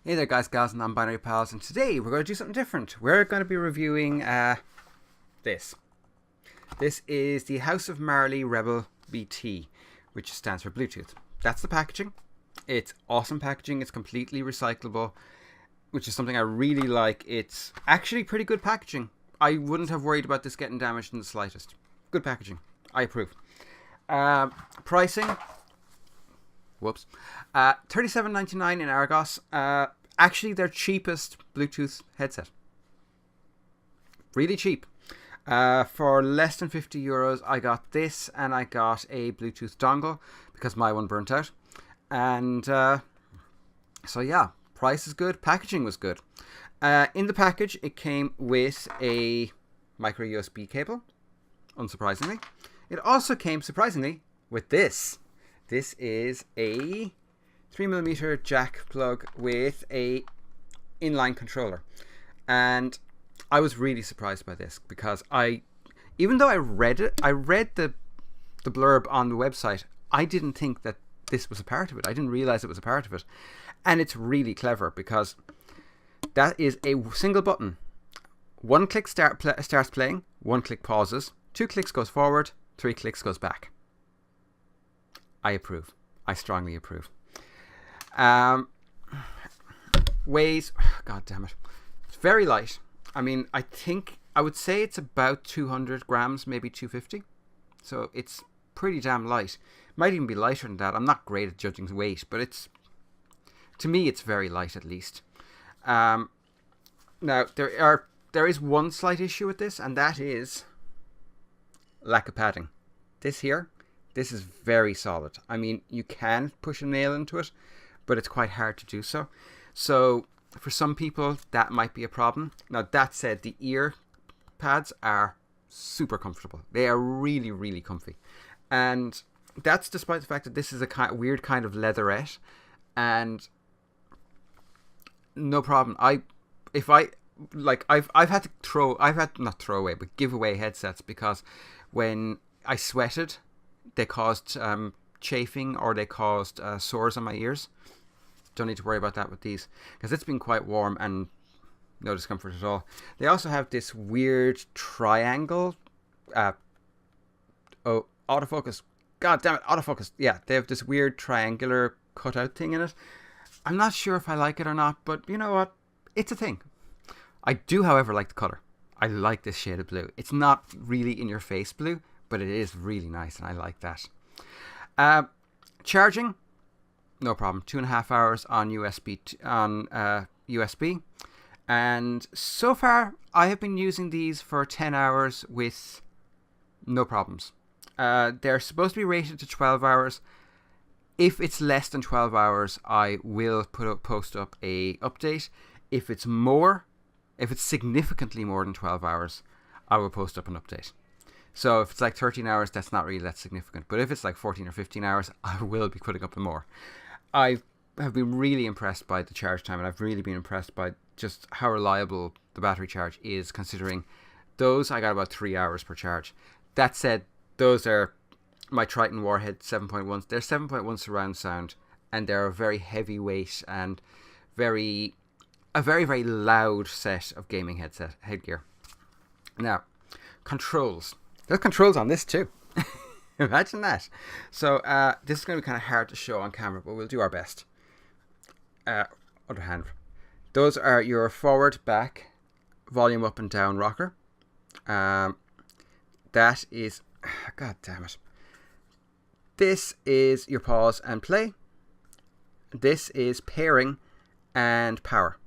Hey there guys, gals and non-binary pals, and today we're going to do something different. We're going to be reviewing this. This is the House of Marley Rebel BT, which stands for Bluetooth. That's the packaging. It's awesome packaging. It's completely recyclable, which is something I really like. It's actually pretty good packaging. I wouldn't have worried about this getting damaged in the slightest. Good packaging. I approve. Pricing. Whoops. $37.99 in Argos. Actually, their cheapest Bluetooth headset. Really cheap. For less than €50, I got this, and I got a Bluetooth dongle because my one burnt out. And so yeah, price is good. Packaging was good. In the package, it came with a micro USB cable, unsurprisingly. It also came, surprisingly, with this. This is a 3mm jack plug with a inline controller. And I was really surprised by this because even though I read the blurb on the website, I didn't think that this was a part of it. I didn't realize it was a part of it. And it's really clever because that is a single button. One click starts playing, one click pauses, 2 clicks goes forward, 3 clicks goes back. I approve. I strongly approve. Weighs, god damn it, it's very light. I mean, I would say it's about 200 grams, maybe 250. So it's pretty damn light. Might even be lighter than that. I'm not great at judging weight, but to me it's very light at least. Now there is one slight issue with this, and that is lack of padding. This is very solid. I mean, you can push a nail into it, but it's quite hard to do so. So for some people, that might be a problem. Now, that said, the ear pads are super comfortable. They are really, really comfy. And that's despite the fact that this is a weird kind of leatherette. And no problem. I've had to not throw away, but give away headsets because when I sweated, they caused chafing or they caused sores on my ears. Don't need to worry about that with these because it's been quite warm and no discomfort at all. They also have this weird triangle. Autofocus. God damn it, autofocus. Yeah, they have this weird triangular cutout thing in it. I'm not sure if I like it or not, but you know what? It's a thing. I do, however, like the color. I like this shade of blue. It's not really in your face blue, but it is really nice, and I like that. Charging, no problem. 2.5 hours on USB, and so far I have been using these for 10 hours with no problems. They're supposed to be rated to 12 hours. If it's less than 12 hours, I will post up a update. If it's significantly more than 12 hours, I will post up an update. So if it's like 13 hours, that's not really that significant. But if it's like 14 or 15 hours, I will be putting up more. I have been really impressed by the charge time, and I've really been impressed by just how reliable the battery charge is, considering those I got about 3 hours per charge. That said, those are my Triton Warhead 7.1s. They're 7.1 surround sound, and they're a very heavyweight and a very, very loud set of gaming headgear. Now, controls. There's controls on this too. Imagine that. So this is going to be kind of hard to show on camera, but we'll do our best. Other hand. Those are your forward, back, volume up and down rocker. That is, god damn it. This is your pause and play. This is pairing and power.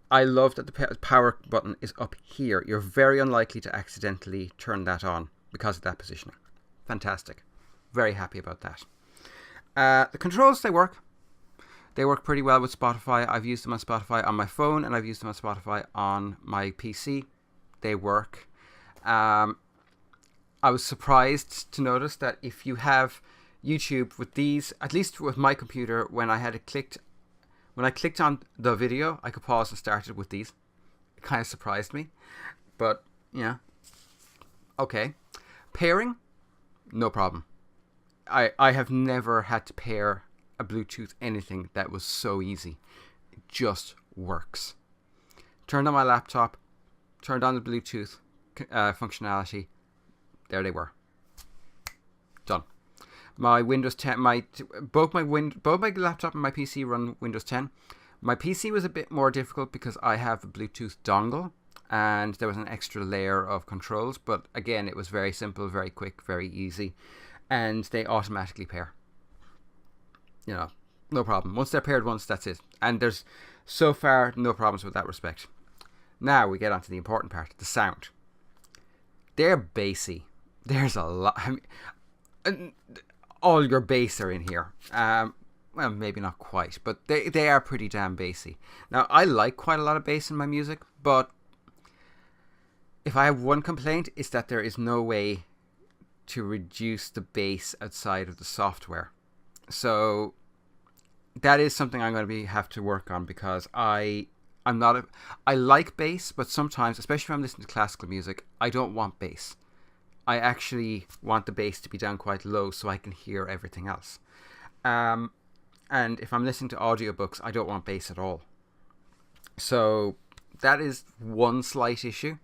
I love that the power button is up here. You're very unlikely to accidentally turn that on because of that positioning. Fantastic. Very happy about that. The controls, they work. They work pretty well with Spotify. I've used them on Spotify on my phone, and I've used them on Spotify on my PC. They work. I was surprised to notice that if you have YouTube with these, at least with my computer, when I clicked on the video, I could pause and start it with these. It kind of surprised me. But, yeah. Okay. Pairing, no problem. I have never had to pair a Bluetooth anything that was so easy. It just works. Turned on my laptop, turned on the Bluetooth functionality. There they were. Done. My Windows 10, both my laptop and my PC run Windows 10. My PC was a bit more difficult because I have a Bluetooth dongle and there was an extra layer of controls. But again, it was very simple, very quick, very easy. And they automatically pair. You know, no problem. Once they're paired once, that's it. And there's so far no problems with that respect. Now we get on to the important part, the sound. They're bassy. There's a lot. I mean, all your bass are in here. Well, maybe not quite, but they are pretty damn bassy. Now, I like quite a lot of bass in my music, but if I have one complaint, it's that there is no way to reduce the bass outside of the software. So that is something I'm going to have to work on, because I like bass, but sometimes, especially if I'm listening to classical music, I don't want bass. I actually want the bass to be down quite low so I can hear everything else. And if I'm listening to audiobooks, I don't want bass at all. So that is one slight issue.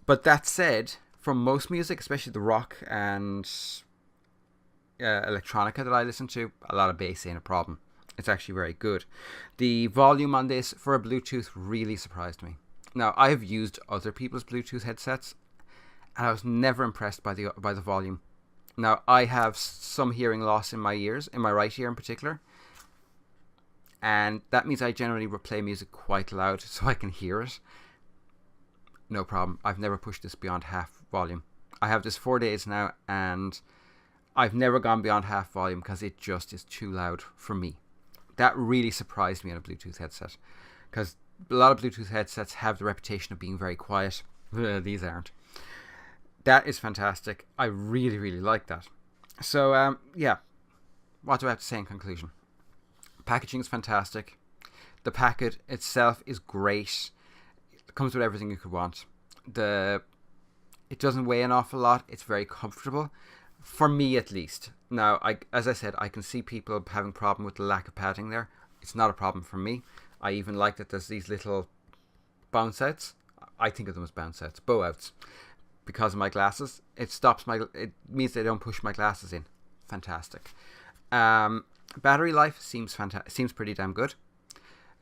But that said, from most music, especially the rock and electronica that I listen to, a lot of bass ain't a problem. It's actually very good. The volume on this for a Bluetooth really surprised me. Now, I have used other people's Bluetooth headsets, and I was never impressed by the volume. Now, I have some hearing loss in my ears, in my right ear in particular, and that means I generally play music quite loud so I can hear it. No problem. I've never pushed this beyond half volume. I have this 4 days now, and I've never gone beyond half volume because it just is too loud for me. That really surprised me on a Bluetooth headset, because a lot of Bluetooth headsets have the reputation of being very quiet. These aren't. That is fantastic. I really, really like that. So, yeah. What do I have to say in conclusion? Packaging is fantastic. The packet itself is great. It comes with everything you could want. It doesn't weigh an awful lot. It's very comfortable. For me, at least. Now, as I said, I can see people having a problem with the lack of padding there. It's not a problem for me. I even like that there's these little bounce outs. I think of them as bounce outs, bow outs. Because of my glasses, it means they don't push my glasses in. Fantastic. Battery life seems pretty damn good.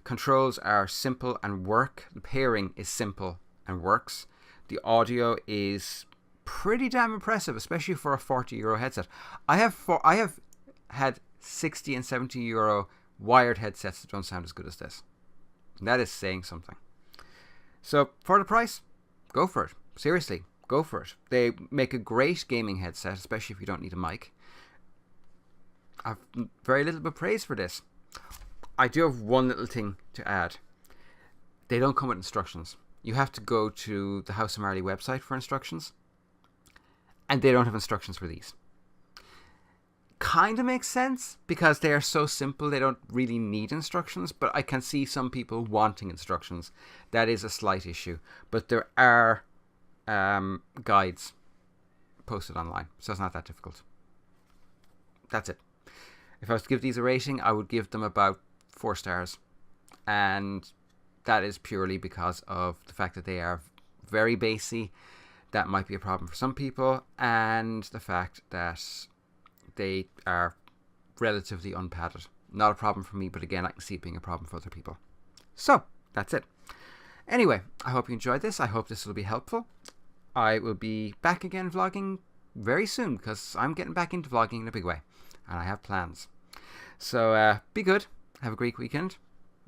Controls are simple and work. The pairing is simple and works. The audio is pretty damn impressive, especially for a €40 headset. I have had 60 and €70 wired headsets that don't sound as good as this. And that is saying something. So for the price, go for it. Seriously, go for it. They make a great gaming headset, especially if you don't need a mic. I've very little but praise for this. I do have one little thing to add. They don't come with instructions. You have to go to the House of Marley website for instructions. And they don't have instructions for these. Kind of makes sense, because they are so simple they don't really need instructions, but I can see some people wanting instructions. That is a slight issue. But there are guides posted online, so it's not that difficult. That's it. If I was to give these a rating, I would give them about 4 stars. And that is purely because of the fact that they are very bassy. That might be a problem for some people, and the fact that they are relatively unpadded. Not a problem for me, but again, I can see it being a problem for other people. So, that's it. Anyway, I hope you enjoyed this. I hope this will be helpful. I will be back again vlogging very soon, because I'm getting back into vlogging in a big way, and I have plans. So, be good. Have a great weekend.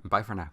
Bye for now.